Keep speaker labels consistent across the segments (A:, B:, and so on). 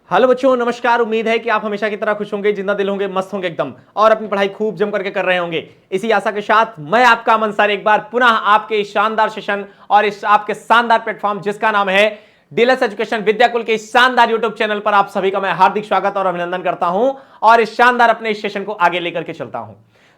A: Hello बच्चों, नमस्कार। उम्मीद है कि आप हमेशा की तरह खुश होंगे, जिंदा दिल होंगे, मस्त होंगे एकदम, और अपनी पढ़ाई खूब जम करके कर रहे होंगे। इसी आशा के साथ मैं आपका अमन सर एक बार पुनः आपके इस शानदार सेशन और इस आपके शानदार प्लेटफॉर्म जिसका नाम है डीएलएस एजुकेशन विद्याकुल के इस शानदार यूट्यूब चैनल पर आप सभी का मैं हार्दिक स्वागत और अभिनंदन करता हूं और इस शानदार अपने इस सेशन को आगे लेकर के चलता हूं।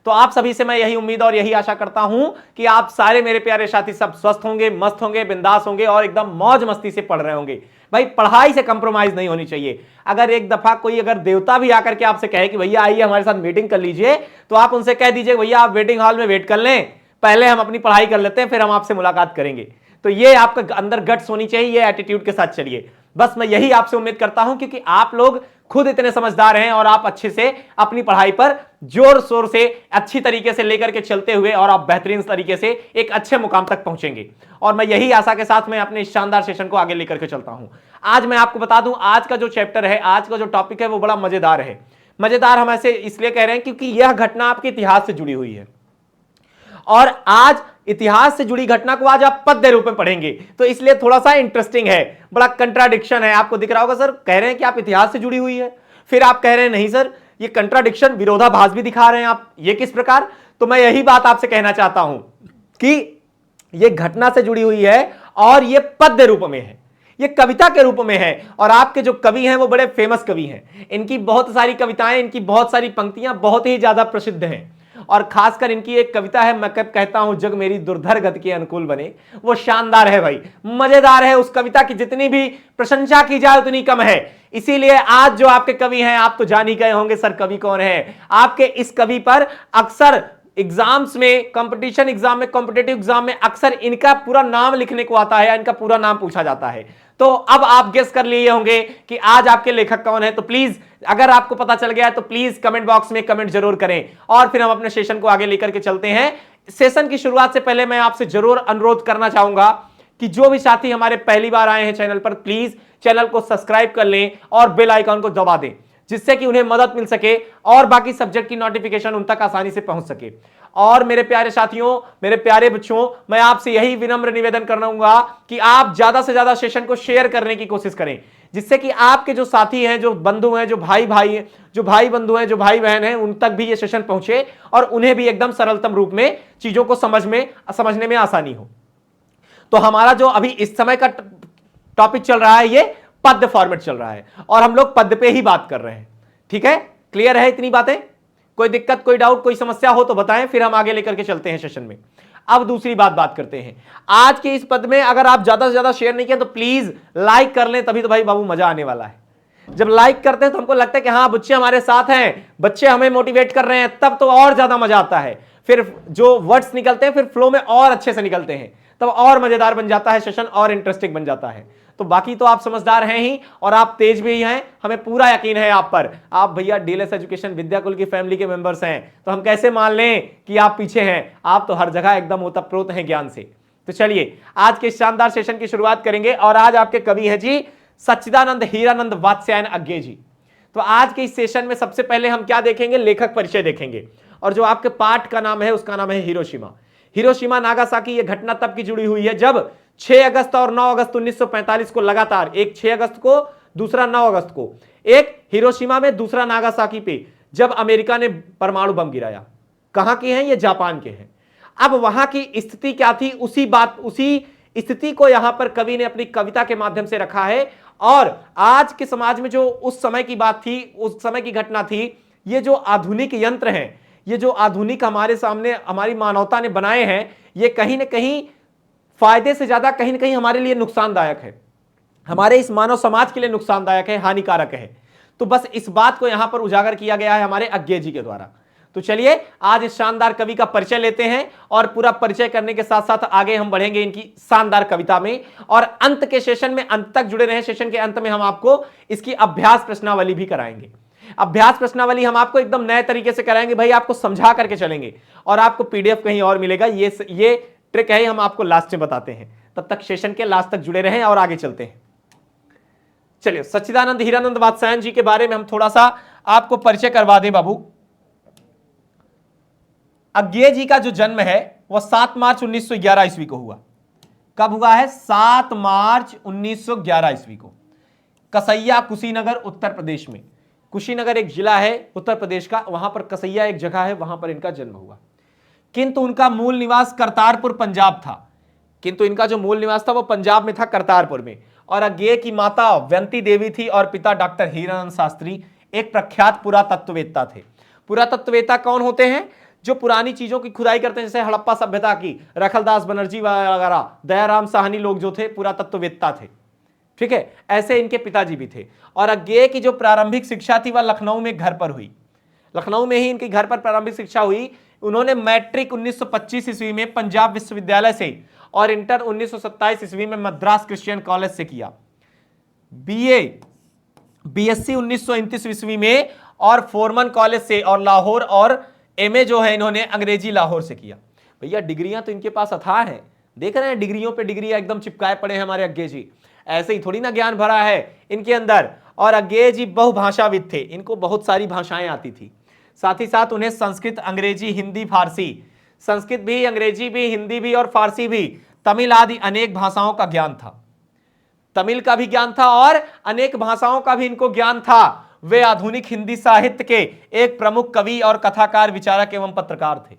A: तो आप सभी से मैं यही उम्मीद और यही आशा करता हूं कि आप सारे मेरे प्यारे साथी सब स्वस्थ होंगे, मस्त होंगे, बिंदास होंगे और एकदम मौज मस्ती से पढ़ रहे होंगे। भाई पढ़ाई से कंप्रोमाइज नहीं होनी चाहिए। अगर एक दफा कोई अगर देवता भी आकर के आपसे कहे कि भैया आइए हमारे साथ मीटिंग कर लीजिए, तो आप उनसे कह दीजिए भैया आप वेटिंग हॉल में वेट कर लें, पहले हम अपनी पढ़ाई कर लेते हैं, फिर हम आपसे मुलाकात करेंगे। तो ये आपका अंदर गट्स होनी चाहिए, ये एटीट्यूड के साथ चलिए। बस मैं यही आपसे उम्मीद करता हूं, क्योंकि आप लोग खुद इतने समझदार हैं और आप अच्छे से अपनी पढ़ाई पर जोर शोर से अच्छी तरीके से लेकर के चलते हुए और आप बेहतरीन तरीके से एक अच्छे मुकाम तक पहुंचेंगे। और मैं यही आशा के साथ मैं अपने इस शानदार सेशन को आगे लेकर के चलता हूं। आज मैं आपको बता दूं, आज का जो चैप्टर है, आज का जो टॉपिक है वो बड़ा मजेदार है। मजेदार हम ऐसे इसलिए कह रहे हैं क्योंकि यह घटना आपके इतिहास से जुड़ी हुई है और आज इतिहास से जुड़ी घटना को आज आप पद्य रूप में पढ़ेंगे, तो इसलिए थोड़ा सा इंटरेस्टिंग है, बड़ा कंट्राडिक्शन है। आपको दिख रहा होगा सर कह रहे हैं कि आप इतिहास से जुड़ी हुई है, फिर आप कह रहे हैं नहीं सर ये कंट्राडिक्शन, विरोधाभास भी दिखा रहे हैं आप, ये किस प्रकार। तो मैं यही बात आपसे कहना चाहता हूं कि ये घटना से जुड़ी हुई है और ये पद्य रूप में है, ये कविता के रूप में है। और आपके जो कवि हैं वो बड़े फेमस कवि हैं, इनकी बहुत सारी कविताएं, इनकी बहुत सारी पंक्तियां बहुत ही ज्यादा प्रसिद्ध हैं। और खासकर इनकी एक कविता है, मैं कब कहता हूं जग मेरी दुर्धर गति के अनुकूल बने, वो शानदार है भाई, मजेदार है। उस कविता की जितनी भी प्रशंसा की जाए उतनी कम है। इसीलिए आज जो आपके कवि हैं, आप तो जान ही गए होंगे सर कवि कौन है। आपके इस कवि पर अक्सर एग्जाम्स में, कंपटीशन एग्जाम में, कॉम्पिटेटिव एग्जाम में अक्सर इनका पूरा नाम लिखने को आता है, इनका पूरा नाम पूछा जाता है। तो अब आप गेस कर लिए होंगे कि आज आपके लेखक कौन है। तो प्लीज अगर आपको पता चल गया तो प्लीज कमेंट बॉक्स में कमेंट जरूर करें और फिर हम अपने सेशन को आगे लेकर के चलते हैं। सेशन की शुरुआत से पहले मैं आपसे जरूर अनुरोध करना चाहूंगा कि जो भी साथी हमारे पहली बार आए हैं चैनल पर, प्लीज चैनल को सब्सक्राइब कर लें और बेल आइकन को दबा दें, जिससे कि उन्हें मदद मिल सके और बाकी सब्जेक्ट की नोटिफिकेशन उन तक आसानी से पहुंच सके। और मेरे प्यारे साथियों, मेरे प्यारे बच्चों, मैं आपसे यही विनम्र निवेदन करूंगा कि आप ज्यादा से ज्यादा सेशन को शेयर करने की कोशिश करें, जिससे कि आपके जो साथी हैं, जो बंधु हैं, जो भाई बंधु हैं, जो भाई बहन हैं, उन तक भी ये सेशन पहुंचे और उन्हें भी एकदम सरलतम रूप में चीजों को समझने में आसानी हो। तो हमारा जो अभी इस समय का टॉपिक चल रहा है, ये पद्य फॉर्मेट चल रहा है और हम लोग पद्य पे ही बात कर रहे हैं। ठीक है, क्लियर है इतनी बातें? कोई दिक्कत, कोई डाउट, कोई समस्या हो तो बताएं, फिर हम आगे लेकर के चलते हैं सेशन में। अब दूसरी बात करते हैं आज के इस पद में। अगर आप ज्यादा से ज्यादा शेयर नहीं किया तो प्लीज लाइक कर लें, तभी तो भाई बाबू मजा आने वाला है। जब लाइक करते हैं तो हमको लगता है कि हाँ बच्चे हमारे साथ हैं, बच्चे हमें मोटिवेट कर रहे हैं, तब तो और ज्यादा मजा आता है। फिर जो वर्ड्स निकलते हैं फिर फ्लो में और अच्छे से निकलते हैं, तब और मजेदार बन जाता है सेशन और इंटरेस्टिंग बन जाता है। तो बाकी तो आप समझदार हैं ही और आप तेज भी हैं, हमें पूरा यकीन है आप पर। आप भैया डीएलएस एजुकेशन विद्याकुल की फैमिली के मेंबर्स हैं, तो हम कैसे मान लें कि आप पीछे हैं। आप तो हर जगह एकदम ओतप्रोत हैं ज्ञान से। तो चलिए आज के शानदार सेशन की शुरुआत करेंगे और आज आपके कवि हैं जी सच्चिदानंद हीरानंद वात्स्यायन अज्ञे जी। तो आज के इस सेशन में सबसे पहले हम क्या देखेंगे, लेखक परिचय देखेंगे। और जो आपके पाठ का नाम है उसका नाम है हिरोशिमा। Hiroshima Nagasaki. ये घटना तब की जुड़ी हुई है जब 6 अगस्त और 9 अगस्त 1945 को लगातार, एक 6 अगस्त को, दूसरा 9 अगस्त को, एक हिरोशिमा में, दूसरा नागासाकी पे, जब अमेरिका ने परमाणु बम गिराया। कहां के हैं ये? जापान के हैं। अब वहां की स्थिति क्या थी, उसी स्थिति को यहां पर कवि ने अपनी कविता के माध्यम से रखा है। और आज के समाज में जो उस समय की बात थी, उस समय की घटना थी, ये जो आधुनिक यंत्र हैं, ये जो आधुनिक हमारे सामने हमारी मानवता ने बनाए हैं, ये कहीं ना कहीं फायदे से ज्यादा कहीं ना कहीं हमारे लिए नुकसानदायक है, हमारे इस मानव समाज के लिए नुकसानदायक है, हानिकारक है। तो बस इस बात को यहां पर उजागर किया गया है हमारे अज्ञे जी के द्वारा। तो चलिए आज इस शानदार कवि का परिचय लेते हैं और पूरा परिचय करने के साथ साथ आगे हम बढ़ेंगे इनकी शानदार कविता में। और अंत के सेशन में, अंत तक जुड़े रहे, सेशन के अंत में हम आपको इसकी अभ्यास प्रश्नावली भी कराएंगे। अभ्यास प्रश्नावली हम आपको एकदम नए तरीके से कराएंगे भाई, आपको समझा करके चलेंगे और आपको पीडीएफ कहीं और मिलेगा। ये ट्रिक है, हम आपको लास्ट में बताते हैं। तब तक सेशन के लास्ट तक जुड़े रहें और आगे चलते हैं। चलिए सच्चिदानंद हीरानंद वात्स्यायन जी के बारे में हम थोड़ा सा आपको परिचय करवा दें बाबू। अज्ञे जी का जो जन्म है वह 7 मार्च 1911 ईस्वी को हुआ। कब हुआ है? 7 मार्च 1911 ईस्वी को। कसैया कुशीनगर उत्तर प्रदेश में। कुशीनगर एक जिला है उत्तर प्रदेश का, वहां पर कसैया एक जगह है, वहां पर इनका जन्म हुआ। किंतु उनका मूल निवास करतारपुर पंजाब था। किंतु इनका जो मूल निवास था वो पंजाब में था, करतारपुर में। और अज्ञेय की माता व्यंती देवी थी और पिता डॉक्टर हीरानंद शास्त्री एक प्रख्यात पुरातत्ववेत्ता थे। पुरातत्ववेत्ता कौन होते हैं? जो पुरानी चीजों की खुदाई करते हैं, जैसे हड़प्पा सभ्यता की रखलदास बनर्जी वगैरह, दयाराम साहनी लोग जो थे पुरातत्ववेत्ता थे। ठीक है, ऐसे इनके पिताजी भी थे। और अज्ञेय की जो प्रारंभिक शिक्षा थी वह लखनऊ में घर पर हुई। लखनऊ में ही इनकी घर पर प्रारंभिक शिक्षा हुई। उन्होंने मैट्रिक 1925 ईस्वी में पंजाब विश्वविद्यालय से और इंटर 1927 ईस्वी में मद्रास क्रिश्चियन कॉलेज से किया। बीएससी 1929 ईस्वी में और फोरमन कॉलेज से, और लाहौर, और एमए जो है इन्होंने अंग्रेजी लाहौर से किया। भैया डिग्रियां तो इनके पास अथाह हैं, देख रहे हैं डिग्रियों पे डिग्रियां एकदम चिपकाए पड़े हैं हमारे अज्ञेय जी। ऐसे ही थोड़ी ना ज्ञान भरा है इनके अंदर। और अज्ञेय जी बहुभाषाविद थे, इनको बहुत सारी भाषाएं आती थी। साथ ही साथ उन्हें संस्कृत, अंग्रेजी, हिंदी, फारसी, संस्कृत भी, अंग्रेजी भी, हिंदी भी और फारसी भी, तमिल आदि अनेक भाषाओं का ज्ञान था। तमिल का भी ज्ञान था और अनेक भाषाओं का भी इनको ज्ञान था। वे आधुनिक हिंदी साहित्य के एक प्रमुख कवि और कथाकार, विचारक एवं पत्रकार थे।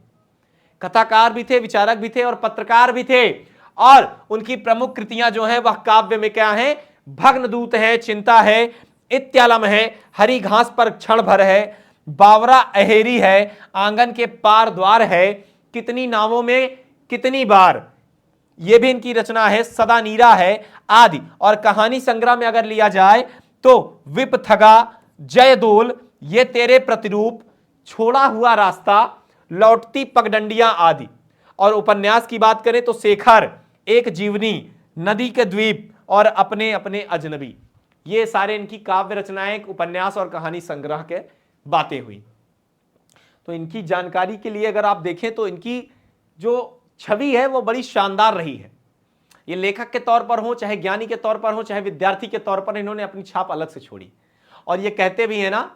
A: कथाकार भी थे, विचारक भी थे और पत्रकार भी थे। और उनकी प्रमुख कृतियां जो हैं वह काव्य में क्या है? भग्नदूत है, चिंता है, इत्यालम है, हरी घास पर क्षण भर है, बावरा अहेरी है, आंगन के पार द्वार है, कितनी नावों में कितनी बार, ये भी इनकी रचना है, सदा नीरा है आदि। और कहानी संग्रह में अगर लिया जाए तो विप थगा, जयदोल, ये तेरे प्रतिरूप, छोड़ा हुआ रास्ता, लौटती पगडंडियां आदि। और उपन्यास की बात करें तो शेखर, एक जीवनी, नदी के द्वीप और अपने अपने अजनबी, ये सारे इनकी काव्य रचनाएं, उपन्यास और कहानी संग्रह के बातें हुई। तो इनकी जानकारी के लिए अगर आप देखें तो इनकी जो छवि है वो बड़ी शानदार रही है। ये लेखक के तौर पर हो, चाहे ज्ञानी के तौर पर हो, चाहे विद्यार्थी के तौर पर, इन्होंने अपनी छाप अलग से छोड़ी। और ये कहते भी है ना,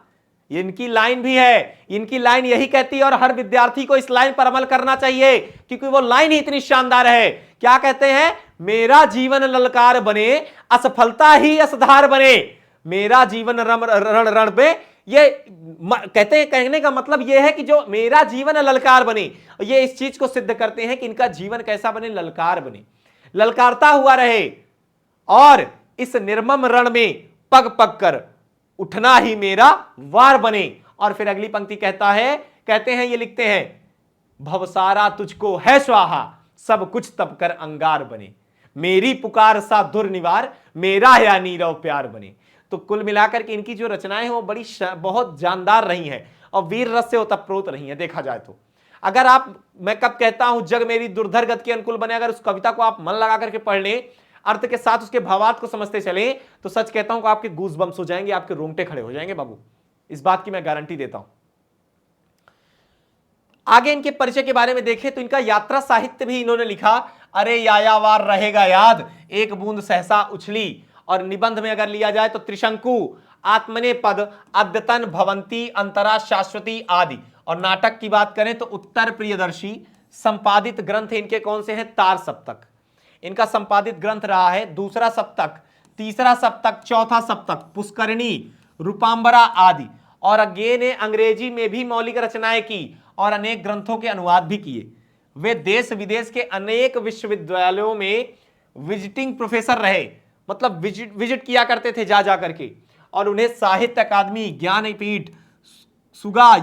A: इनकी लाइन भी है, इनकी लाइन यही कहती है और हर विद्यार्थी को इस लाइन पर अमल करना चाहिए, क्योंकि वो लाइन ही इतनी शानदार है। क्या कहते हैं? मेरा जीवन ललकार बने, असफलता ही असधार बने। मेरा जीवन रण रण पे, ये कहते हैं, कहने का मतलब ये है कि जो मेरा जीवन ललकार बने, ये इस चीज को सिद्ध करते हैं कि इनका जीवन कैसा बने? ललकार बने, ललकारता हुआ रहे और इस निर्मम रण में पग पग कर उठना ही मेरा वार बने। और फिर अगली पंक्ति कहते हैं, ये लिखते हैं, भवसारा तुझको है स्वाहा, सब कुछ तब कर अंगार बने, मेरी पुकार सा दुर्निवार, मेरा या नीरव प्यार बने। तो कुल मिलाकर के इनकी जो रचनाएं हैं वो बहुत जानदार रही हैं और वीर रस से ओतप्रोत रही हैं। देखा जाए तो अगर मैं कब कहता हूं जग मेरी दुर्धर गति के अनुकूल बने, अगर उस कविता को आप मन लगा करके पढ़ लें, अर्थ के साथ उसके भावार्थ को समझते चले, तो सच कहता हूं कि आपके गूज बम्स हो जाएंगे, आपके रोंगटे खड़े हो जाएंगे बाबू, इस बात की मैं गारंटी देता हूं। आगे इनके परिचय के बारे में देखें तो इनका यात्रा साहित्य भी इन्होंने लिखा, अरे यायावार रहेगा याद, एक बूंद सहसा उछली। और निबंध में अगर लिया जाए तो त्रिशंकु, आत्मने पद, अद्यतन, भवंती, अंतरा, शाश्वती आदि। और नाटक की बात करें तो उत्तर प्रियदर्शी, संपादित ग्रंथ इनके कौन से हैं? तार सप्तक इनका संपादित ग्रंथ रहा है, दूसरा सप्तक, तीसरा सप्तक, चौथा सप्तक, पुष्करिणी, रूपांबरा आदि। और अज्ञेय ने अंग्रेजी में भी मौलिक रचनाएं की और अनेक ग्रंथों के अनुवाद भी किए। वे देश विदेश के अनेक विश्वविद्यालयों में विजिटिंग प्रोफेसर रहे, मतलब विजिट किया करते थे जा करके। और उन्हें साहित्य अकादमी, ज्ञानपीठ, सुगा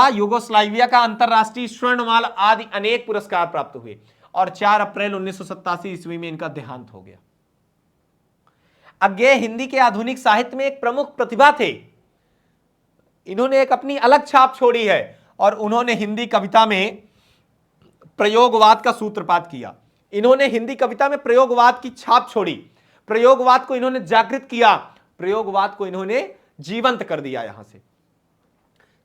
A: यूगोस्लाविया का अंतरराष्ट्रीय स्वर्णमाल आदि अनेक पुरस्कार प्राप्त हुए। और 4 अप्रैल 1987 ईस्वी में इनका देहांत हो गया। अज्ञेय हिंदी के आधुनिक साहित्य में एक प्रमुख प्रतिभा थे। इन्होंने एक अपनी अलग छाप छोड़ी है और उन्होंने हिंदी कविता में प्रयोगवाद का सूत्रपात किया। इन्होंने हिंदी कविता में प्रयोगवाद की छाप छोड़ी, प्रयोगवाद को इन्होंने जागृत किया, प्रयोगवाद को इन्होंने जीवंत कर दिया। यहां से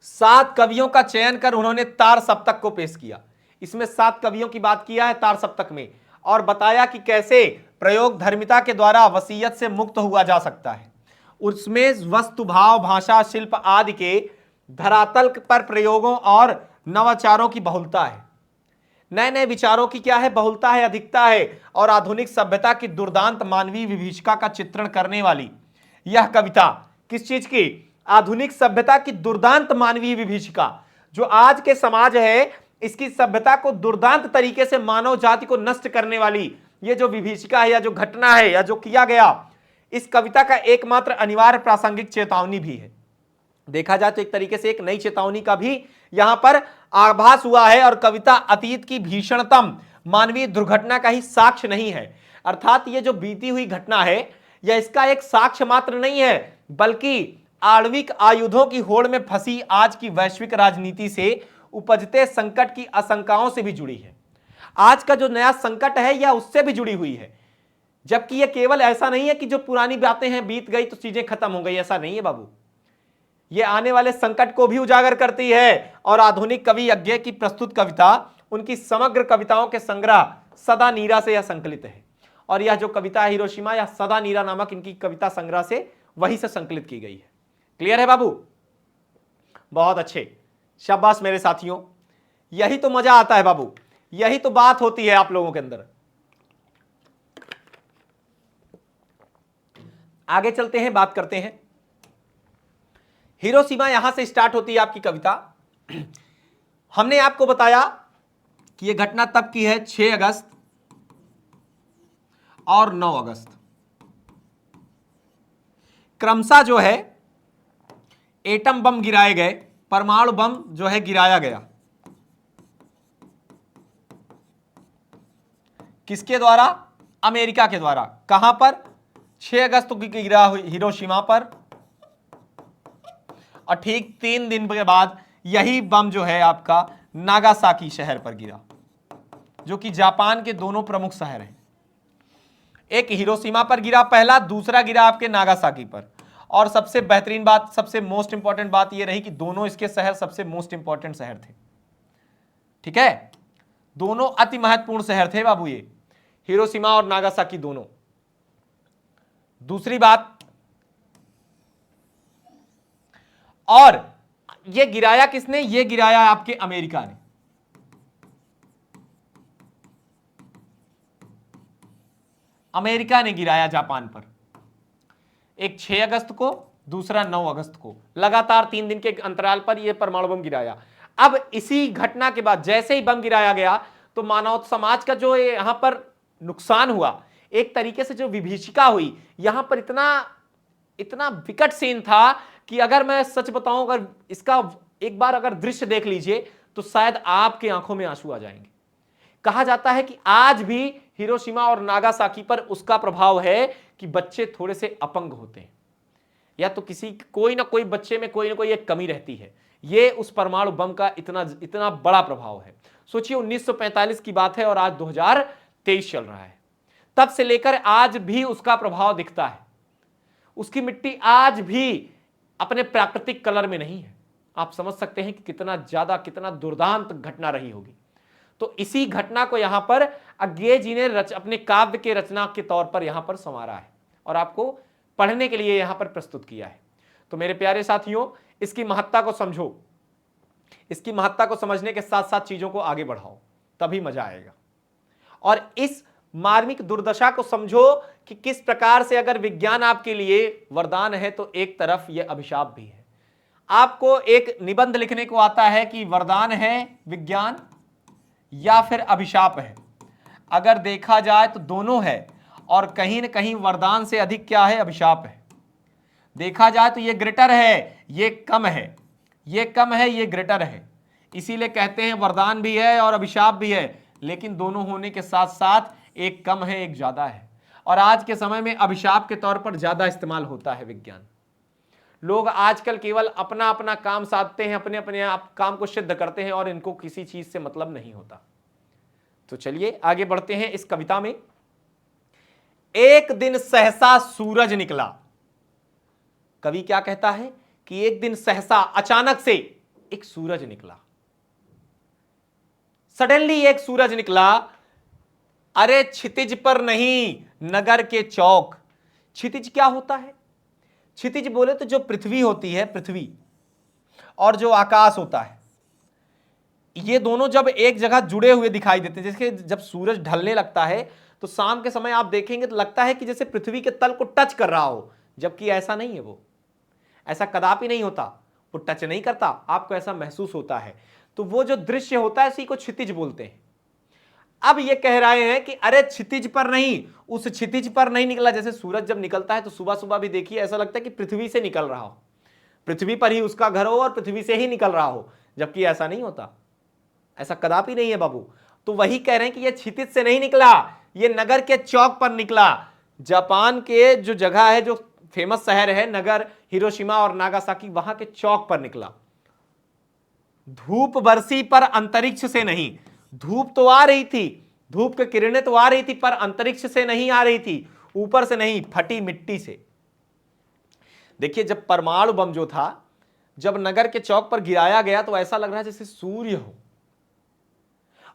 A: 7 कवियों का चयन कर उन्होंने तार सप्तक को पेश किया। इसमें 7 कवियों की बात किया है तार सप्तक में, और बताया कि कैसे प्रयोग धर्मिता के द्वारा वसीयत से मुक्त हुआ जा सकता है। उसमें वस्तु, भाव, भाषा, शिल्प आदि के धरातल पर प्रयोगों और नवाचारों की बहुलता है। नए नए विचारों की क्या है, बहुलता है, अधिकता है, और आधुनिक सभ्यता की दुर्दांत मानवीय विभीषिका का चित्रण करने वाली यह कविता किस चीज की, आधुनिक सभ्यता की दुर्दांत मानवीय विभीषिका, जो आज के समाज है इसकी सभ्यता को दुर्दांत तरीके से मानव जाति को नष्ट करने वाली ये जो विभीषिका है या जो घटना है या जो किया गया, इस कविता का एकमात्र अनिवार्य प्रासंगिक चेतावनी भी है। देखा जाए तो एक तरीके से एक नई चेतावनी का भी यहां पर आभास हुआ है, और कविता अतीत की भीषणतम मानवीय दुर्घटना का ही साक्ष्य नहीं है, अर्थात ये जो बीती हुई घटना है यह इसका एक साक्ष्य मात्र नहीं है, बल्कि आणविक आयुधों की होड़ में फंसी आज की वैश्विक राजनीति से उपजते संकट की आशंकाओं से भी जुड़ी है। आज का जो नया संकट है यह उससे भी जुड़ी हुई है, जबकि यह केवल ऐसा नहीं है कि जो पुरानी बातें हैं बीत गई तो चीजें खत्म हो गई, ऐसा नहीं है बाबू। ये आने वाले संकट को भी उजागर करती है, और आधुनिक कवि यज्ञ की प्रस्तुत कविता उनकी समग्र कविताओं के संग्रह सदा नीरा से यह संकलित है, और यह जो कविता है हिरोशिमा या सदा नीरा नामक इनकी कविता संग्रह से वहीं से संकलित की गई है। क्लियर है बाबू? बहुत अच्छे, शाबाश मेरे साथियों, यही तो मजा आता है बाबू, यही तो बात होती है आप लोगों के अंदर। आगे चलते हैं, बात करते हैं। हिरोशिमा यहां से स्टार्ट होती है आपकी कविता। हमने आपको बताया कि यह घटना तब की है 6 अगस्त और 9 अगस्त, क्रमशः जो है एटम बम गिराए गए, परमाणु बम जो है गिराया गया। किसके द्वारा? अमेरिका के द्वारा। कहां पर? 6 अगस्त को गिरा हिरोशिमा पर, और ठीक 3 दिन के बाद यही बम जो है आपका नागासाकी शहर पर गिरा, जो कि जापान के दोनों प्रमुख शहर हैं। एक हिरोशिमा पर गिरा पहला, दूसरा गिरा आपके नागासाकी पर। और सबसे बेहतरीन बात, सबसे मोस्ट इंपॉर्टेंट बात यह रही कि दोनों इसके शहर सबसे मोस्ट इंपॉर्टेंट शहर थे। ठीक है, दोनों अति महत्वपूर्ण शहर थे बाबू, ये हिरोशिमा और नागासाकी दोनों। दूसरी बात, और ये गिराया किसने? ये गिराया आपके अमेरिका ने। अमेरिका ने गिराया जापान पर, एक 6 अगस्त को, दूसरा 9 अगस्त को, लगातार 3 दिन के अंतराल पर यह परमाणु बम गिराया। अब इसी घटना के बाद जैसे ही बम गिराया गया तो मानव समाज का जो यहां पर नुकसान हुआ, एक तरीके से जो विभीषिका हुई, यहां पर इतना विकट सीन था कि अगर मैं सच बताऊं, अगर इसका एक बार अगर दृश्य देख लीजिए तो शायद आपके आंखों में आंसू आ जाएंगे। कहा जाता है कि आज भी हिरोशिमा और नागासाकी पर उसका प्रभाव है कि बच्चे थोड़े से अपंग होते हैं, या तो कोई ना कोई बच्चे में कोई ना कोई एक कमी रहती है। यह उस परमाणु बम का इतना बड़ा प्रभाव है। सोचिए 1945 की बात है और आज 2023 चल रहा है, तब से लेकर आज भी उसका प्रभाव दिखता है। उसकी मिट्टी आज भी अपने प्राकृतिक कलर में नहीं है। आप समझ सकते हैं कि कितना दुर्दांत घटना रही होगी। तो इसी घटना को यहां पर अज्ञे जी ने अपने काव्य के रचना के तौर पर यहां पर संवारा है और आपको पढ़ने के लिए यहां पर प्रस्तुत किया है। तो मेरे प्यारे साथियों, इसकी महत्ता को समझो, इसकी महत्ता को समझने के साथ साथ चीजों को आगे बढ़ाओ, तभी मजा आएगा। और इस मार्मिक दुर्दशा को समझो कि किस प्रकार से अगर विज्ञान आपके लिए वरदान है तो एक तरफ यह अभिशाप भी है। आपको एक निबंध लिखने को आता है कि वरदान है विज्ञान या फिर अभिशाप है। अगर देखा जाए तो दोनों है, और कहीं न कहीं वरदान से अधिक क्या है? अभिशाप है। देखा जाए तो ये ग्रेटर है, ये कम है, ये कम है, ये ग्रेटर है। इसीलिए कहते हैं वरदान भी है और अभिशाप भी है, लेकिन दोनों होने के साथ साथ एक कम है, एक ज्यादा है। और आज के समय में अभिशाप के तौर पर ज्यादा इस्तेमाल होता है विज्ञान। लोग आजकल केवल अपना अपना काम साधते हैं, अपने अपने आप काम को सिद्ध करते हैं और इनको किसी चीज से मतलब नहीं होता। तो चलिए आगे बढ़ते हैं इस कविता में। एक दिन सहसा सूरज निकला। कवि क्या कहता है कि एक दिन सहसा, अचानक से एक सूरज निकला। सडनली एक सूरज निकला। अरे क्षितिज पर नहीं, नगर के चौक। क्षितिज क्या होता है? क्षितिज बोले तो जो पृथ्वी होती है, पृथ्वी, और जो आकाश होता है, ये दोनों जब एक जगह जुड़े हुए दिखाई देते हैं, जैसे जब सूरज ढलने लगता है तो शाम के समय आप देखेंगे तो लगता है कि जैसे पृथ्वी के तल को टच कर रहा हो, जबकि ऐसा नहीं है। वो ऐसा कदापि नहीं होता, वो टच नहीं करता, आपको ऐसा महसूस होता है। तो वो जो दृश्य होता है, इसी को क्षितिज बोलते हैं। अब ये कह रहे हैं कि अरे क्षितिज पर नहीं, उस क्षितिज पर नहीं निकला। जैसे सूरज जब निकलता है तो सुबह सुबह भी देखिए ऐसा लगता है कि पृथ्वी से निकल रहा हो, पृथ्वी पर ही उसका घर हो और पृथ्वी से ही निकल रहा हो, जबकि ऐसा नहीं होता, ऐसा कदापि नहीं है बाबू। तो वही कह रहे हैं कि यह क्षितिज से नहीं निकला, यह नगर के चौक पर निकला। जापान के जो जगह है, जो फेमस शहर है नगर, हिरोशिमा और नागासाकी, वहां के चौक पर निकला। धूप बरसी पर अंतरिक्ष से नहीं। धूप तो आ रही थी, धूप की किरणें तो आ रही थी, पर अंतरिक्ष से नहीं आ रही थी, ऊपर से नहीं, फटी मिट्टी से। देखिए जब परमाणु बम जो था, जब नगर के चौक पर गिराया गया तो ऐसा लग रहा है जैसे सूर्य हो,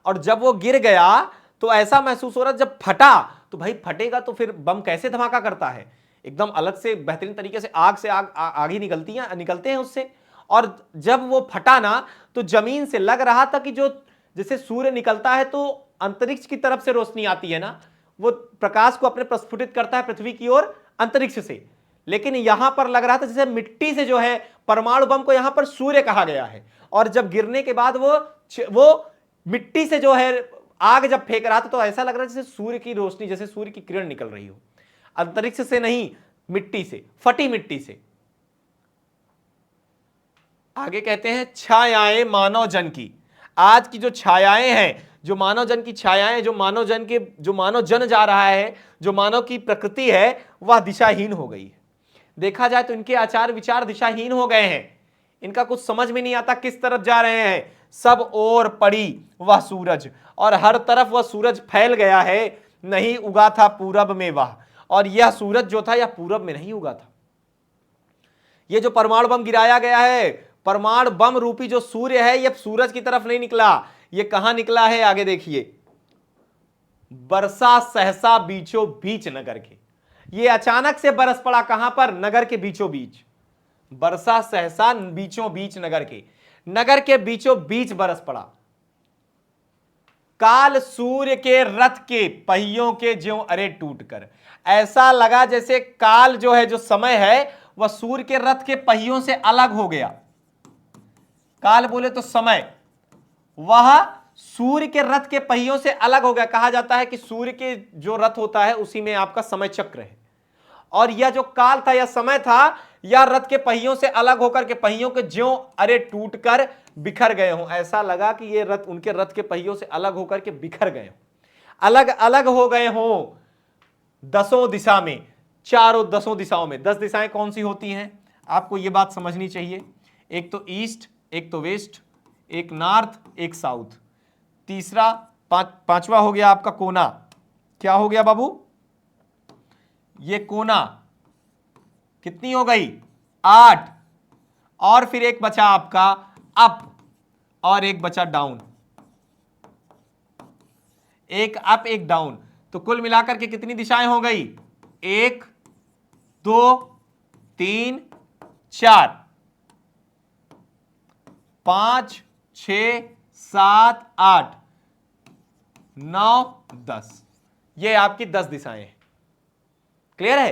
A: और जब वो गिर गया तो ऐसा महसूस हो रहा है, जब फटा तो भाई फटेगा तो फिर बम कैसे धमाका करता है, एकदम अलग से बेहतरीन तरीके से आग से आग ही निकलते हैं उससे। और जब वो फटा ना तो जमीन से लग रहा था कि जो जैसे सूर्य निकलता है तो अंतरिक्ष की तरफ से रोशनी आती है ना, वो प्रकाश को अपने प्रस्फुटित करता है पृथ्वी की ओर अंतरिक्ष से, लेकिन यहां पर लग रहा था जैसे मिट्टी से जो है, परमाणु बम को यहां पर सूर्य कहा गया है, और जब गिरने के बाद वो मिट्टी से जो है आग जब फेंक रहा था तो ऐसा लग रहा था जैसे सूर्य की रोशनी, जैसे सूर्य की किरण निकल रही हो, अंतरिक्ष से नहीं, मिट्टी से, फटी मिट्टी से। आगे कहते हैं छायाएं मानव जन की। आज की जो छायाएं हैं, जो मानव जन की छायाएं, जो मानव जन जा रहा है, जो मानव की प्रकृति है, वह दिशाहीन हो गई है। देखा जाए तो इनके आचार विचार दिशाहीन हो गए हैं, इनका कुछ समझ में नहीं आता किस तरफ जा रहे हैं। सब ओर पड़ी वह सूरज, और हर तरफ वह सूरज फैल गया है, नहीं उगा था पूरब में वह, और यह सूरज जो था यह पूरब में नहीं उगा था। यह जो परमाणु बम गिराया गया है, परमाणु बम रूपी जो सूर्य है, यह सूरज की तरफ नहीं निकला, यह कहां निकला है, आगे देखिए, बरसा सहसा बीचों बीच नगर के। यह अचानक से बरस पड़ा, कहां पर, नगर के बीचों बीच। बरसा सहसा बीचों बीच नगर के बीचों बीच बरस पड़ा। काल सूर्य के रथ के पहियों के ज्यों अरे टूटकर। ऐसा लगा जैसे काल जो है, जो समय है, वह सूर्य के रथ के पहियों से अलग हो गया। काल बोले तो समय, वह सूर्य के रथ के पहियों से अलग हो गया। कहा जाता है कि सूर्य के जो रथ होता है उसी में आपका समय चक्र है, और यह जो काल था, यह समय था, यह रथ के पहियों से अलग होकर के पहियों के ज्यों अरे टूटकर बिखर गए हों। ऐसा लगा कि ये रथ उनके रथ के पहियों से अलग होकर के बिखर गए हों, अलग अलग हो गए हों, दसों दिशा में, चारों 10 दिशाओं में। 10 दिशाएं कौन सी होती हैं, आपको यह बात समझनी चाहिए। एक तो ईस्ट, एक तो वेस्ट, एक नॉर्थ, एक साउथ, तीसरा पांचवा हो गया आपका कोना। क्या हो गया बाबू, ये कोना कितनी हो गई, 8, और फिर एक बचा आपका अप, और एक बचा डाउन, एक अप एक डाउन। तो कुल मिलाकर के कितनी दिशाएं हो गई, 1 2 3 4 5 6 7 8 9 10, ये आपकी 10 दिशाएं हैं। क्लियर है।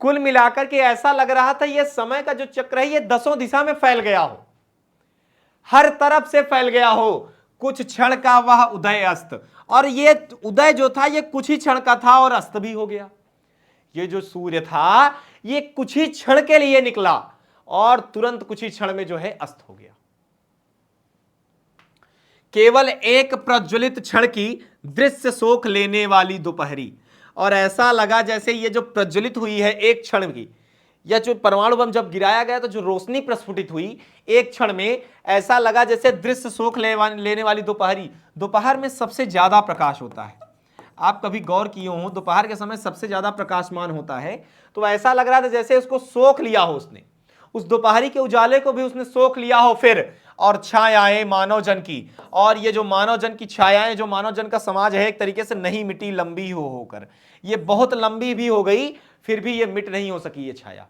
A: कुल मिलाकर के ऐसा लग रहा था ये समय का जो चक्र है, ये 10 दिशा में फैल गया हो, हर तरफ से फैल गया हो। कुछ क्षण का वह उदय अस्त, और ये उदय जो था ये कुछ ही क्षण का था और अस्त भी हो गया। ये जो सूर्य था ये कुछ ही क्षण के लिए निकला और तुरंत कुछ ही क्षण में जो है अस्त हो गया। केवल एक प्रज्वलित क्षण की दृश्य सोख लेने वाली दोपहरी, और ऐसा लगा जैसे ये जो प्रज्वलित हुई है एक क्षण की, यह जो परमाणु बम जब गिराया गया तो जो रोशनी प्रस्फुटित हुई एक क्षण में, ऐसा लगा जैसे दृश्य सोख लेने वाली दोपहरी। दोपहर में सबसे ज्यादा प्रकाश होता है, आप कभी गौर किए हो, दोपहर के समय सबसे ज्यादा प्रकाशमान होता है। तो ऐसा लग रहा था जैसे उसको सोख लिया हो उसने, उस दोपहरी के उजाले को भी उसने सोख लिया हो फिर। और छायाएं मानव जन की, और ये जो मानव जन की छायाएं, जो मानव जन का समाज है, एक तरीके से नहीं मिटी लंबी होकर, ये बहुत लंबी भी हो गई, फिर भी ये मिट नहीं हो सकी ये छाया।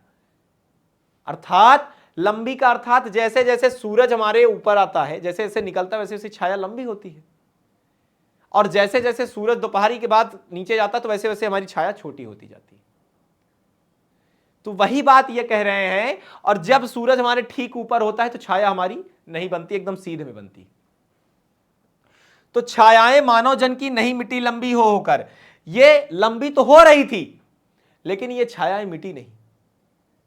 A: अर्थात लंबी का अर्थात जैसे जैसे सूरज हमारे ऊपर आता है, जैसे जैसे निकलता है वैसे वैसे छाया लंबी होती है, और जैसे जैसे सूरज दोपहरी के बाद नीचे जाता है तो वैसे वैसे हमारी छाया छोटी होती जाती है। तो वही बात ये कह रहे हैं, और जब सूरज हमारे ठीक ऊपर होता है तो छाया हमारी नहीं बनती, एकदम सीधे में बनती है। तो छायाएं मानव जन की नहीं मिटी लंबी हो होकर, ये लंबी तो हो रही थी लेकिन ये छायाएं मिटी नहीं,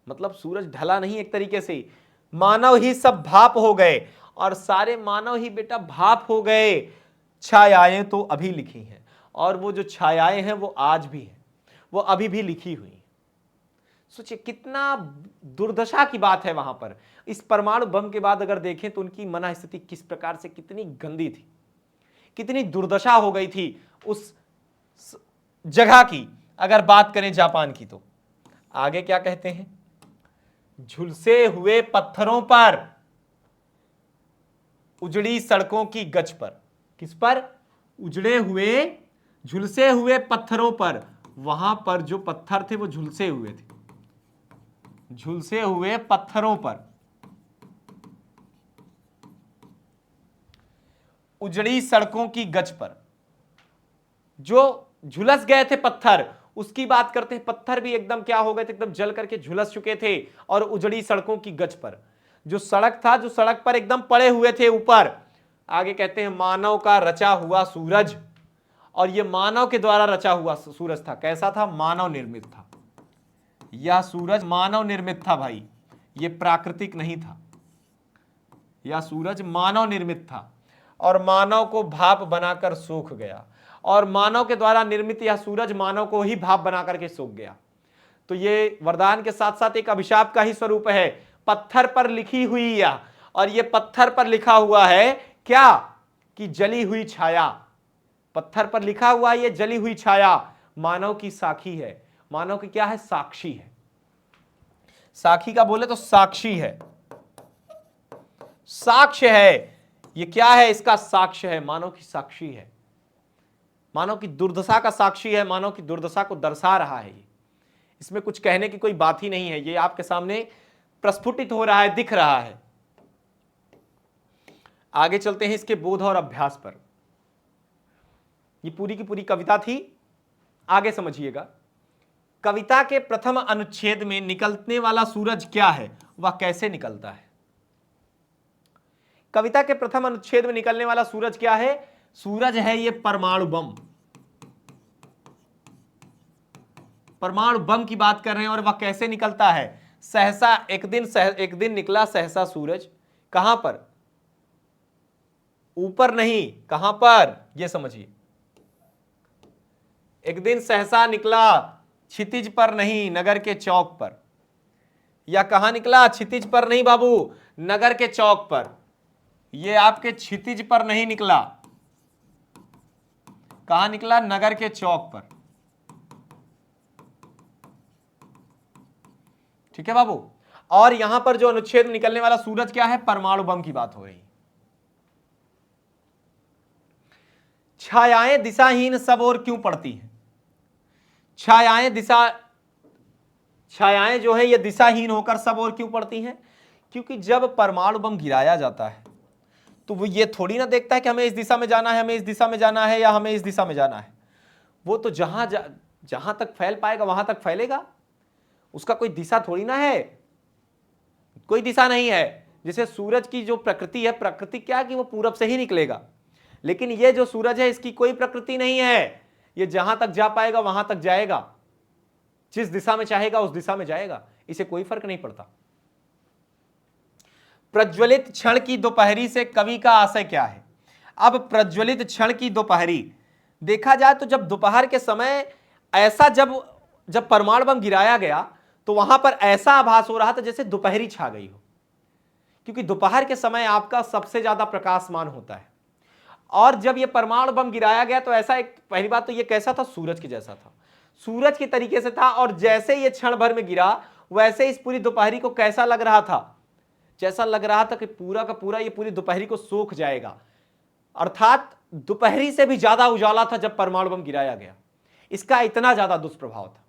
A: मतलब सूरज ढला नहीं, एक तरीके से मानव ही सब भाप हो गए, और सारे मानव ही बेटा भाप हो गए। छायाएं तो अभी लिखी हैं, और वो जो छायाएं हैं वो आज भी हैं, वो अभी भी लिखी हुई हैं। सोचिए कितना दुर्दशा की बात है वहां पर। इस परमाणु बम के बाद अगर देखें तो उनकी मन स्थिति किस प्रकार से कितनी गंदी थी, कितनी दुर्दशा हो गई थी उस जगह की। अगर बात करें जापान की तो आगे क्या कहते हैं, झुलसे हुए पत्थरों पर, उजड़ी सड़कों की गज पर, किस पर, उजड़े हुए झुलसे हुए पत्थरों पर, वहां पर जो पत्थर थे वो झुलसे हुए थे, झुलसे हुए पत्थरों पर, उजड़ी सड़कों की गज पर, जो झुलस गए थे पत्थर, उसकी बात करते हैं। पत्थर भी एकदम क्या हो गए थे, एकदम जल करके झुलस चुके थे, और उजड़ी सड़कों की गज पर, जो सड़क था, जो सड़क पर एकदम पड़े हुए थे ऊपर। आगे कहते हैं मानव का रचा हुआ सूरज, और यह मानव के द्वारा रचा हुआ सूरज था। कैसा था, मानव निर्मित था। यह सूरज मानव निर्मित था भाई, यह प्राकृतिक नहीं था। यह सूरज मानव निर्मित था, और मानव को भाप बनाकर सूख गया, और मानव के द्वारा निर्मित यह सूरज मानव को ही भाप बनाकर के सूख गया। तो ये वरदान के साथ साथ एक अभिशाप का ही स्वरूप है। पत्थर पर लिखी हुई यह, और ये पत्थर पर लिखा हुआ है क्या, कि जली हुई छाया। पत्थर पर लिखा हुआ ये जली हुई छाया मानव की साखी है, मानव की क्या है, साक्षी है। साखी का बोले तो साक्षी है, साक्ष्य है। ये क्या है, इसका साक्ष्य है, मानव की साक्षी है, मानव की दुर्दशा का साक्षी है, मानव की दुर्दशा को दर्शा रहा है। ये इसमें कुछ कहने की कोई बात ही नहीं है, ये आपके सामने प्रस्फुटित हो रहा है, दिख रहा है। आगे चलते हैं इसके बोध और अभ्यास पर। ये पूरी की पूरी कविता थी, आगे समझिएगा। कविता के प्रथम अनुच्छेद में निकलने वाला सूरज क्या है, वह कैसे निकलता है। कविता के प्रथम अनुच्छेद में निकलने वाला सूरज क्या है, सूरज है ये परमाणु बम। परमाणु बम की बात कर रहे हैं, और वह कैसे निकलता है। सहसा एक दिन निकला सहसा सूरज, कहां पर, ऊपर नहीं, कहां पर, यह समझिए। एक दिन सहसा निकला, क्षितिज पर नहीं, नगर के चौक पर। या कहां निकला, क्षितिज पर नहीं बाबू, नगर के चौक पर। यह आपके क्षितिज पर नहीं निकला, कहां निकला, नगर के चौक पर। ठीक है बाबू। और यहां पर जो अनुच्छेद निकलने वाला सूरज क्या है, परमाणु बम की बात हो रही। छायाएं दिशाहीन सब और क्यों पड़ती हैं। छायाएं जो है ये दिशाहीन होकर सब और क्यों पड़ती हैं, क्योंकि जब परमाणु बम गिराया जाता है तो वो ये थोड़ी ना देखता है कि हमें इस दिशा में जाना है, हमें इस दिशा में जाना है, या हमें इस दिशा में जाना है। वो तो जहां तक फैल पाएगा वहां तक फैलेगा, उसका कोई दिशा थोड़ी ना है, कोई दिशा नहीं है। जैसे सूरज की जो प्रकृति है, प्रकृति क्या है कि वो पूरब से ही निकलेगा, लेकिन ये जो सूरज है इसकी कोई प्रकृति नहीं है, ये जहां तक जा पाएगा वहां तक जाएगा, जिस दिशा में चाहेगा उस दिशा में जाएगा, इसे कोई फर्क नहीं पड़ता। प्रज्वलित क्षण की दोपहरी से कवि का आशय क्या है। अब प्रज्वलित क्षण की दोपहरी देखा जाए तो जब दोपहर के समय ऐसा जब परमाणु बम गिराया गया तो वहां पर ऐसा आभास हो रहा था जैसे दोपहरी छा गई हो, क्योंकि दोपहर के समय आपका सबसे ज्यादा प्रकाशमान होता है। और जब यह परमाणु बम गिराया गया तो ऐसा एक, पहली बात तो यह कैसा था, सूरज के जैसा था, सूरज के तरीके से था। और जैसे यह क्षण भर में गिरा वैसे इस पूरी दोपहरी को कैसा लग रहा था, जैसा लग रहा था कि पूरा का पूरा ये पूरी दोपहरी को सोख जाएगा। अर्थात दोपहरी से भी ज्यादा उजाला था जब परमाणु बम गिराया गया, इसका इतना ज्यादा दुष्प्रभाव था।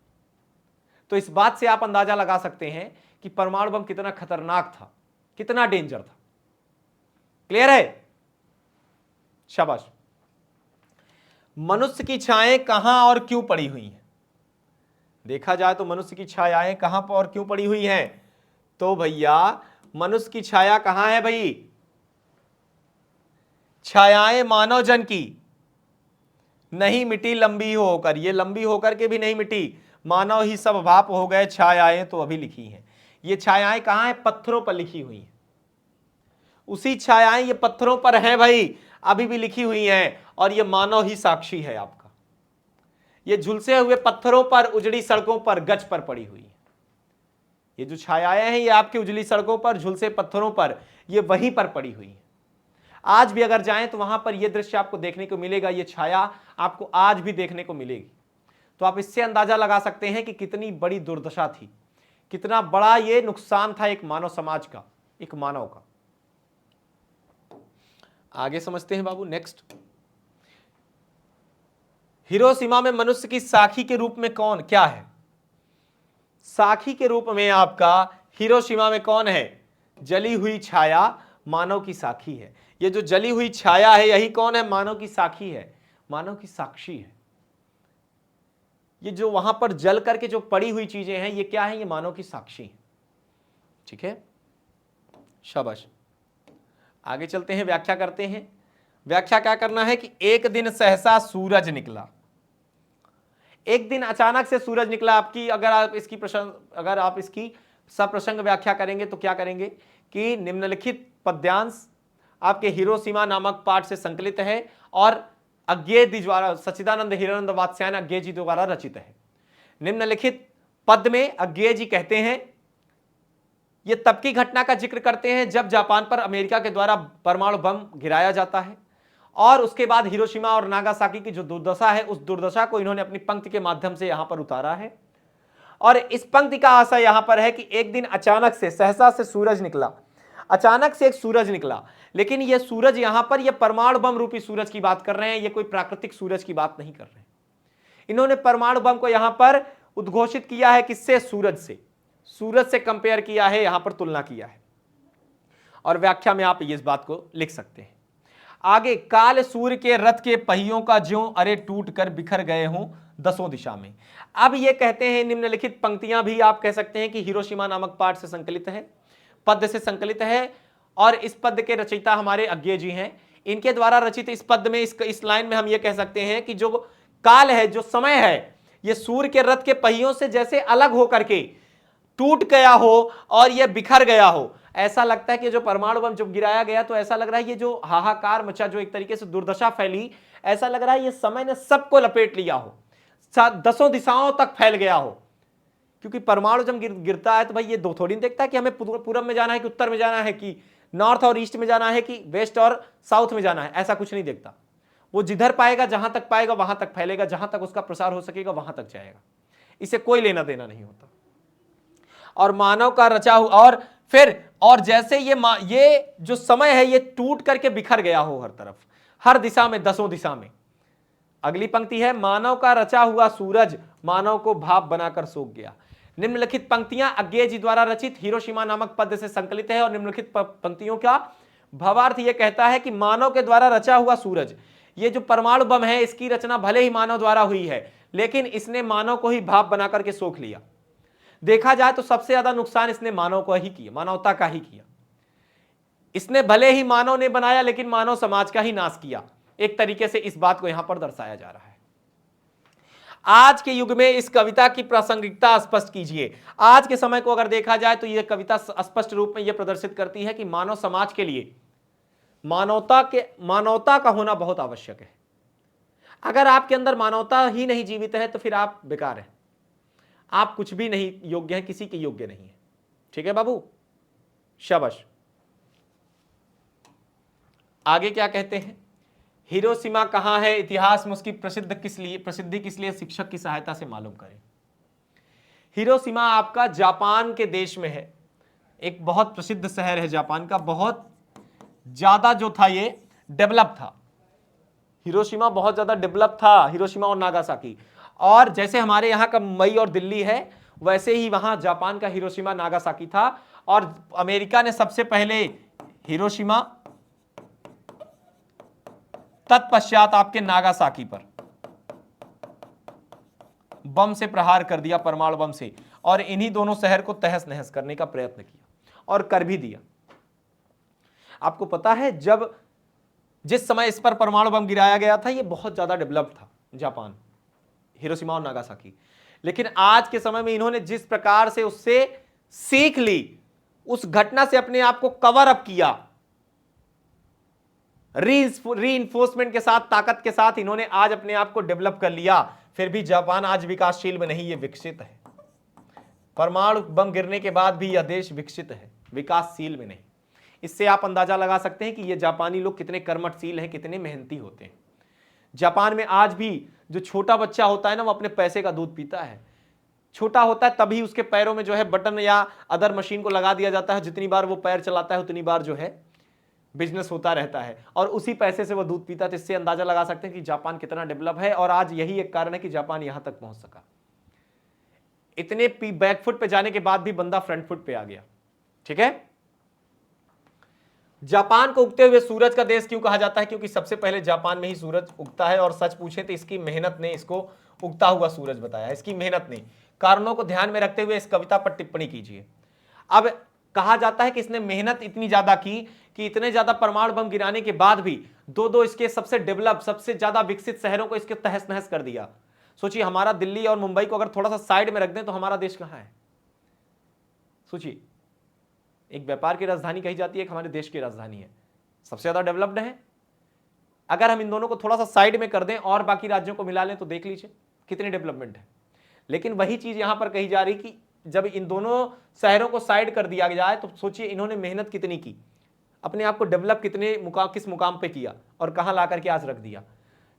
A: तो इस बात से आप अंदाजा लगा सकते हैं कि परमाणु बम कितना खतरनाक था, कितना डेंजर था। क्लियर है? शाबाश। मनुष्य की छाएं कहां और क्यों पड़ी हुई हैं? देखा जाए तो मनुष्य की छायाएं कहां पर और क्यों पड़ी हुई हैं? तो भैया मनुष्य की छाया कहां है भाई? छायाएं मानव जन की नहीं मिटी लंबी होकर, ये लंबी होकर के भी नहीं मिटी, मानव ही सब भाप हो गए, छायाएं तो अभी लिखी हैं। ये छायाएं कहां हैं? पत्थरों पर लिखी हुई हैं। उसी छायाएं ये पत्थरों पर हैं भाई, अभी भी लिखी हुई हैं, और ये मानव ही साक्षी है आपका। ये झुलसे हुए पत्थरों पर, उजड़ी सड़कों पर, गज पर पड़ी हुई है। ये जो छायाएं हैं ये आपकी उजली सड़कों पर, झुलसे पत्थरों पर, ये वहीं पर पड़ी हुई है। आज भी अगर जाएं तो वहां पर यह दृश्य आपको देखने को मिलेगा, यह छाया आपको आज भी देखने को मिलेगी। तो आप इससे अंदाजा लगा सकते हैं कि कितनी बड़ी दुर्दशा थी, कितना बड़ा यह नुकसान था एक मानव समाज का, एक मानव का। आगे समझते हैं बाबू। नेक्स्ट, हिरोशिमा में मनुष्य की साखी के रूप में कौन क्या है? साखी के रूप में आपका हिरोशिमा में कौन है? जली हुई छाया मानव की साखी है। ये जो जली हुई छाया है यही कौन है? मानव की साखी है, मानव की साक्षी है। ये जो वहां पर जल करके जो पड़ी हुई चीजें हैं ये क्या है? ये मानव की साक्षी है। ठीक है, शाबाश। आगे चलते हैं, व्याख्या करते हैं। व्याख्या क्या करना है कि एक दिन सहसा सूरज निकला। एक दिन अचानक से सूरज निकला। आपकी अगर आप इसकी सप्रसंग व्याख्या करेंगे तो क्या करेंगे कि निम्नलिखित पद्यांश आपके हिरोशिमा नामक पाठ से संकलित है और अज्ञेय द्वारा, सच्चिदानंद हिरानंद वात्स्यायन अज्ञेय जी द्वारा रचित है। निम्नलिखित पद में अज्ञेय जी कहते हैं, ये तब की घटना का जिक्र करते हैं जब जापान पर अमेरिका के द्वारा परमाणु बम गिराया जाता है, और उसके बाद हिरोशिमा और नागासाकी की जो दुर्दशा है, उस दुर्दशा को इन्होंने अपनी पंक्ति के माध्यम से यहां पर उतारा है। और इस पंक्ति का आशय यहां पर है कि एक दिन अचानक से, सहसा से सूरज निकला। अचानक से एक सूरज निकला, लेकिन यह सूरज यहां पर यह परमाणु बम रूपी सूरज की बात कर रहे हैं, यह कोई प्राकृतिक सूरज की बात नहीं कर रहे हैं। इन्होंने परमाणु बम को यहां पर उद्घोषित किया है किससे? सूरज से। सूरज से कंपेयर किया है, यहां पर तुलना किया है, और व्याख्या में आप इस बात को लिख सकते हैं। आगे, काल सूर्य के रथ के पहियों का ज्यों अरे टूट कर बिखर गए हों दसों दिशा में। अब ये कहते हैं, निम्नलिखित पंक्तियां भी आप कह सकते हैं कि हिरोशिमा नामक पाठ से संकलित है, पद से संकलित है, और इस पद के रचयिता हमारे अज्ञेय जी हैं। इनके द्वारा रचित इस पद में, इस लाइन में हम ये कह सकते हैं कि जो काल है, जो समय है, ये सूर्य के रथ के पहियों से जैसे अलग होकर के टूट गया हो और यह बिखर गया हो। ऐसा लगता है कि जो परमाणु बम जब गिराया गया तो ऐसा लग रहा है ये जो हाहाकार मचा, जो एक तरीके से दुर्दशा फैली, ऐसा लग रहा है ये समय ने सबको लपेट लिया हो, दसों दिशाओं तक फैल गया हो। क्योंकि परमाणु जब गिरता है तो भाई ये दो थोड़ी नहीं देखता कि हमें पूरब में जाना है कि उत्तर में जाना है, कि नॉर्थ और ईस्ट में जाना है, कि वेस्ट और साउथ में जाना है। ऐसा कुछ नहीं देखता। वो जिधर पाएगा, जहां तक पाएगा वहां तक फैलेगा, जहां तक उसका प्रसार हो सकेगा वहां तक जाएगा। इसे कोई लेना देना नहीं होता। और मानव का रचा हुआ, और फिर और जैसे ये जो समय है ये टूट करके बिखर गया हो हर तरफ, हर दिशा में, दसों दिशा में। अगली पंक्ति है, मानव का रचा हुआ सूरज मानव को भाप बनाकर सोख गया। निम्नलिखित पंक्तियां अज्ञेय जी द्वारा रचित हिरोशिमा नामक पद से संकलित है, और निम्नलिखित पंक्तियों का भावार्थ यह कहता है कि मानव के द्वारा रचा हुआ सूरज, ये जो परमाणु बम है, इसकी रचना भले ही मानव द्वारा हुई है, लेकिन इसने मानव को ही भाप बनाकर के सोख लिया। देखा जाए तो सबसे ज्यादा नुकसान इसने मानव को ही किया, मानवता का ही किया। इसने भले ही मानव ने बनाया, लेकिन मानव समाज का ही नाश किया। एक तरीके से इस बात को यहां पर दर्शाया जा रहा है। आज के युग में इस कविता की प्रासंगिकता स्पष्ट कीजिए। आज के समय को अगर देखा जाए तो यह कविता स्पष्ट रूप में यह प्रदर्शित करती है कि मानव समाज के लिए मानवता का होना बहुत आवश्यक है। अगर आपके अंदर मानवता ही नहीं जीवित है तो फिर आप बेकार हैं, आप कुछ भी नहीं योग्य हैं, किसी के योग्य नहीं है। ठीक है बाबू, शाबाश। आगे क्या कहते हैं, हिरोशिमा कहां है, इतिहास में उसकी प्रसिद्धि किस लिए, शिक्षक की सहायता से मालूम करें। हिरोशिमा आपका जापान के देश में है, एक बहुत प्रसिद्ध शहर है जापान का, बहुत ज्यादा जो था ये डेवलप था। हिरोशिमा बहुत ज्यादा डेवलप था, हिरोशिमा और नागासाकी। और जैसे हमारे यहाँ का मुंबई और दिल्ली है, वैसे ही वहां जापान का हिरोशिमा नागासाकी था, और अमेरिका ने सबसे पहले हिरोशिमा तत्पश्चात आपके नागासाकी पर बम से प्रहार कर दिया, परमाणु बम से, और इन्हीं दोनों शहर को तहस नहस करने का प्रयत्न किया और कर भी दिया। आपको पता है जब जिस समय इस पर परमाणु बम गिराया गया था, यह बहुत ज्यादा डेवलप्ड था जापान, हिरोशिमा और नागासाकी, लेकिन आज के समय में इन्होंने जिस प्रकार से उससे सीख ली, उस घटना से अपने आप को कवर अप किया, रीइंफोर्समेंट के साथ, ताकत के साथ इन्होंने आज अपने आप को डेवलप कर लिया। फिर भी जापान आज विकासशील में नहीं, ये विकसित है। परमाणु बम गिरने के बाद भी यह देश विकसित है, विकासशील में नहीं। इससे आप अंदाजा लगा सकते हैं कि ये जापानी लोग कितने कर्मठशील हैं, कितने मेहनती होते हैं। जापान में आज भी जो छोटा बच्चा होता है ना, वो अपने पैसे का दूध पीता है। छोटा होता है तभी उसके पैरों में जो है बटन या अदर मशीन को लगा दिया जाता है, जितनी बार वो पैर चलाता है उतनी बार जो है बिजनेस होता रहता है, और उसी पैसे से वो दूध पीता है। तो इससे अंदाजा लगा सकते हैं कि जापान कितना डेवलप है, और आज यही एक कारण है कि जापान यहां तक पहुंच सका। इतने बैकफुट पे जाने के बाद भी बंदा फ्रंट फुट पे आ गया। ठीक है, जापान को उगते हुए सूरज का देश क्यों कहा जाता है? क्योंकि सबसे पहले जापान में ही सूरज उगता है, और सच पूछे तो इसकी मेहनत ने इसको उगता हुआ सूरज बताया, इसकी मेहनत ने। कारणों को ध्यान में रखते हुए इस कविता पर टिप्पणी कीजिए। अब कहा जाता है कि इसने मेहनत इतनी ज्यादा की कि इतने ज्यादा परमाणु बम गिराने के बाद भी दो इसके सबसे डेवलप, सबसे ज्यादा विकसित शहरों को इसके तहस नहस कर दिया। सोचिए, हमारा दिल्ली और मुंबई को अगर थोड़ा सा साइड में रख दें तो हमारा देश कहां है? सोचिए, एक व्यापार की राजधानी कही जाती है, एक हमारे देश की राजधानी है, सबसे ज्यादा डेवलप्ड है। अगर हम इन दोनों को थोड़ा सा साइड में कर दें और बाकी राज्यों को मिला लें तो देख लीजिए कितनी डेवलपमेंट है। लेकिन वही चीज यहां पर कही जा रही कि जब इन दोनों शहरों को साइड कर दिया जाए तो सोचिए इन्होंने मेहनत कितनी की, अपने आप को डेवलप किस मुकाम पे किया, और कहां ला करके आज रख दिया।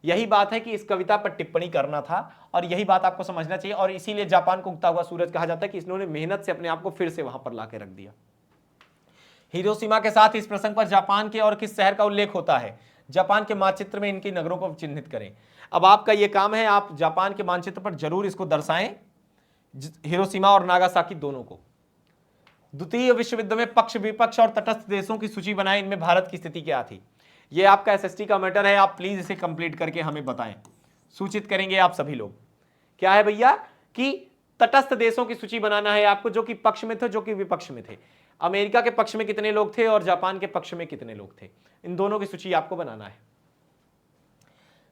A: यही बात है कि इस कविता पर टिप्पणी करना था, और यही बात आपको समझना चाहिए। और इसीलिए जापान को उगता हुआ सूरज कहा जाता है कि इन्होंने मेहनत से अपने आप को फिर से वहां पर ला के रख दिया। हिरोशिमा के साथ इस प्रसंग पर जापान के और किस शहर का उल्लेख होता है? जापान के मानचित्र में इनके नगरों को चिन्हित करें। अब आपका यह काम है, आप जापान के मानचित्र पर जरूर इसको दर्शाएं, हिरोशिमा और नागासाकी दोनों को। द्वितीय विश्व युद्ध में पक्ष विपक्ष और तटस्थ देशों की सूची बनाएं, इनमें भारत की स्थिति क्या थी? यह आपका एसएसटी का मैटर है, आप प्लीज इसे कंप्लीट करके हमें बताएं, सूचित करेंगे आप सभी लोग। क्या है भैया कि तटस्थ देशों की सूची बनाना है आपको, जो कि पक्ष में थे, जो कि विपक्ष में थे। अमेरिका के पक्ष में कितने लोग थे और जापान के पक्ष में कितने लोग थे, इन दोनों की सूची आपको बनाना है।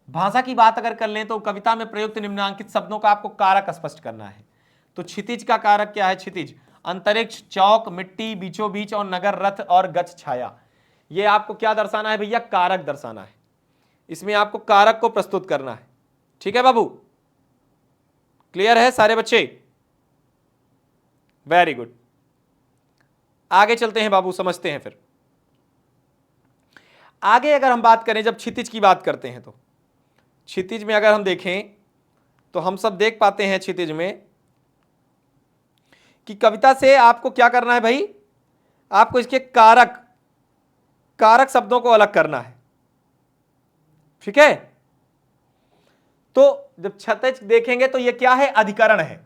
A: भाषा की बात अगर कर लें तो कविता में प्रयुक्त निम्नलिखित शब्दों का आपको कारक स्पष्ट करना है। तो क्षितिज का कारक क्या है? क्षितिज अंतरिक्ष, चौक, मिट्टी, बीचों बीच, और नगर, रथ और गच्छ, छाया। ये आपको क्या दर्शाना है भैया? कारक दर्शाना है। इसमें आपको कारक को प्रस्तुत करना है। ठीक है बाबू, क्लियर है सारे बच्चे? वेरी गुड, आगे चलते हैं बाबू, समझते हैं। फिर आगे अगर हम बात करें, जब क्षितिज की बात करते हैं तो क्षितिज में अगर हम देखें तो हम सब देख पाते हैं क्षितिज में कि कविता से आपको क्या करना है भाई? आपको इसके कारक शब्दों को अलग करना है। ठीक है, तो जब क्षितिज देखेंगे तो ये क्या है? अधिकरण है।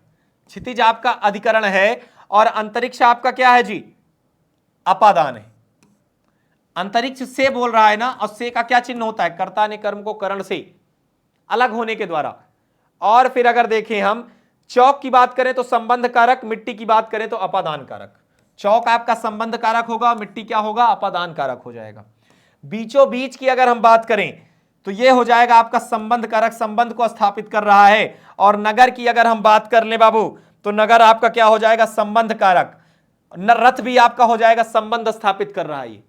A: क्षितिज आपका अधिकरण है, और अंतरिक्ष आपका क्या है जी? अपादान है। अंतरिक्ष से बोल रहा है ना, और से का क्या चिन्ह होता है? कर्ता ने कर्म को करण से अलग होने के द्वारा। और फिर अगर देखें हम चौक की बात करें तो संबंध कारक, मिट्टी की बात करें तो अपादान कारक। चौक आपका संबंध कारक होगा, मिट्टी क्या होगा? अपादान कारक हो जाएगा। बीचों बीच की अगर हम बात करें तो यह हो जाएगा आपका संबंध कारक, संबंध को स्थापित कर रहा है। और नगर की अगर हम बात कर ले बाबू तो नगर आपका क्या हो जाएगा? संबंध कारक। रथ भी आपका हो जाएगा, संबंध स्थापित कर रहा है,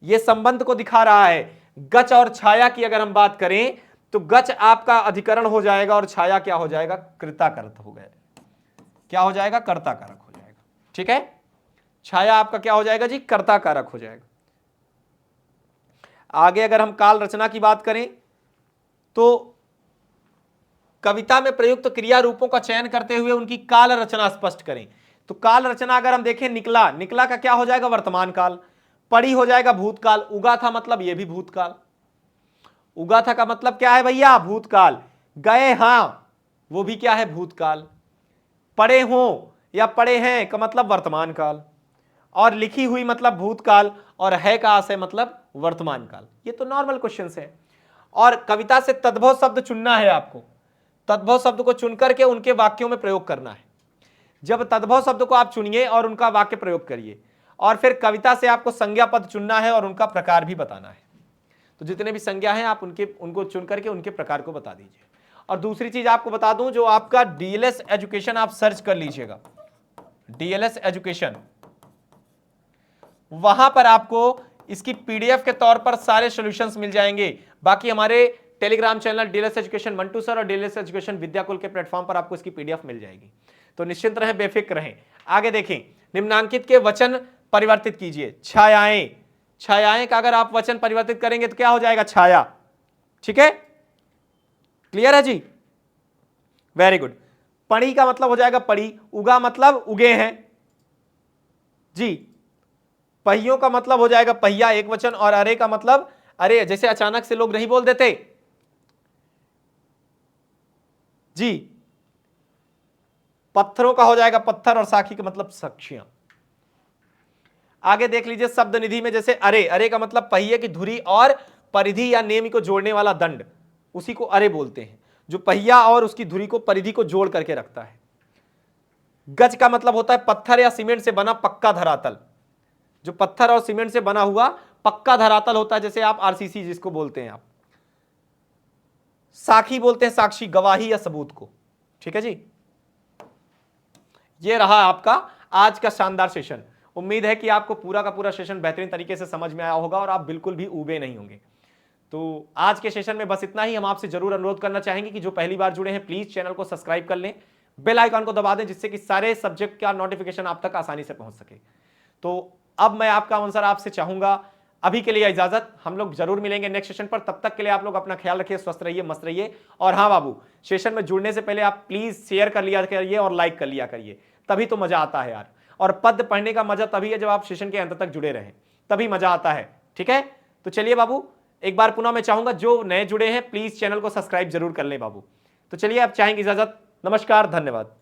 A: ये संबंध को दिखा रहा है। गच और छाया की अगर हम बात करें तो गच आपका अधिकरण हो जाएगा, और छाया क्या हो जाएगा? कृताकारक हो गया। क्या हो जाएगा? कर्ताकारक हो जाएगा। ठीक है, छाया आपका क्या हो जाएगा जी? कर्ताकारक हो जाएगा। आगे अगर हम काल रचना की बात करें तो कविता में प्रयुक्त क्रिया रूपों का चयन करते हुए उनकी काल रचना स्पष्ट करें। तो काल रचना अगर हम देखें, निकला, निकला का क्या हो जाएगा? वर्तमान काल। पड़ी हो जाएगा भूतकाल। उगा था मतलब यह भी भूतकाल। उगा था का मतलब क्या है भैया? भूतकाल। गए हां, वो भी क्या है? भूतकाल। पढ़े हों या पढ़े हैं का मतलब वर्तमान काल, और लिखी हुई मतलब भूतकाल, और है का आशय मतलब वर्तमान काल। ये तो नॉर्मल क्वेश्चंस है। और कविता से तद्भव शब्द चुनना है आपको, तद्भव शब्द को चुन करके उनके वाक्यों में प्रयोग करना है। जब तद्भव शब्द को आप चुनिए और उनका वाक्य प्रयोग करिए, और फिर कविता से आपको संज्ञा पद चुनना है और उनका प्रकार भी बताना है। तो जितने भी संज्ञा हैं आप उनको चुन करके उनके प्रकार को बता दीजिए। और दूसरी चीज आपको बता दूं, जो आपका डीएलएस एजुकेशन आप सर्च कर लीजिएगा, डीएलएस एजुकेशन, वहां पर आपको इसकी पीडीएफ के तौर पर सारे सॉल्यूशंस मिल जाएंगे। बाकी हमारे Telegram channel DLS education Mantu sir और डीएलएस एजुकेशन विद्याकुल के प्लेटफॉर्म पर आपको इसकी पीडीएफ मिल जाएगी। तो निश्चिंत रहें, बेफिक्र रहें। आगे देखें, निम्नांकित के वचन परिवर्तित कीजिए। छायाएं, छायाएं का अगर आप वचन परिवर्तित करेंगे तो क्या हो जाएगा? छाया। ठीक है, क्लियर है जी? Very good. पड़ी का मतलब हो जाएगा पड़ी, उगा मतलब उगे हैं जी, पहियों का मतलब हो जाएगा पहिया एक वचन, और अरे का मतलब अरे, जैसे अचानक से लोग नहीं बोल देते जी। पत्थरों का हो जाएगा पत्थर, और साखी का मतलब साक्षियां। आगे देख लीजिए शब्द निधि में, जैसे अरे, अरे का मतलब पहिए की धुरी और परिधि या नेमी को जोड़ने वाला दंड, उसी को अरे बोलते हैं, जो पहिया और उसकी धुरी को, परिधि को जोड़ करके रखता है। गज का मतलब होता है पत्थर या सीमेंट से बना पक्का धरातल, जो पत्थर और सीमेंट से बना हुआ पक्का धरातल होता है, जैसे आप आरसीसी जिसको बोलते हैं आप। साखी बोलते हैं साक्षी, गवाही या सबूत को। ठीक है जी, ये रहा आपका आज का शानदार सेशन। उम्मीद है कि आपको पूरा का पूरा सेशन बेहतरीन तरीके से समझ में आया होगा और आप बिल्कुल भी ऊबे नहीं होंगे। तो आज के सेशन में बस इतना ही। हम आपसे जरूर अनुरोध करना चाहेंगे कि जो पहली बार जुड़े हैं प्लीज चैनल को सब्सक्राइब कर लें, बेल आइकन को दबा दें, जिससे कि सारे सब्जेक्ट का नोटिफिकेशन आप तक आसानी से पहुंच सके। तो अब मैं आपका आंसर आपसे चाहूंगा अभी के लिए इजाजत, हम लोग जरूर मिलेंगे नेक्स्ट सेशन पर। तब तक के लिए आप लोग अपना ख्याल रखिए, स्वस्थ रहिए, मस्त रहिए। और हाँ बाबू, सेशन में जुड़ने से पहले आप प्लीज शेयर कर लिया करिए और लाइक कर लिया करिए, तभी तो मजा आता है यार। और पद पढ़ने का मजा तभी है जब आप सेशन के अंत तक जुड़े रहें, तभी मजा आता है। ठीक है, तो चलिए बाबू, एक बार पुनः मैं चाहूंगा जो नए जुड़े हैं प्लीज चैनल को सब्सक्राइब जरूर कर लें बाबू। तो चलिए अब चाहेंगे इजाजत, नमस्कार, धन्यवाद।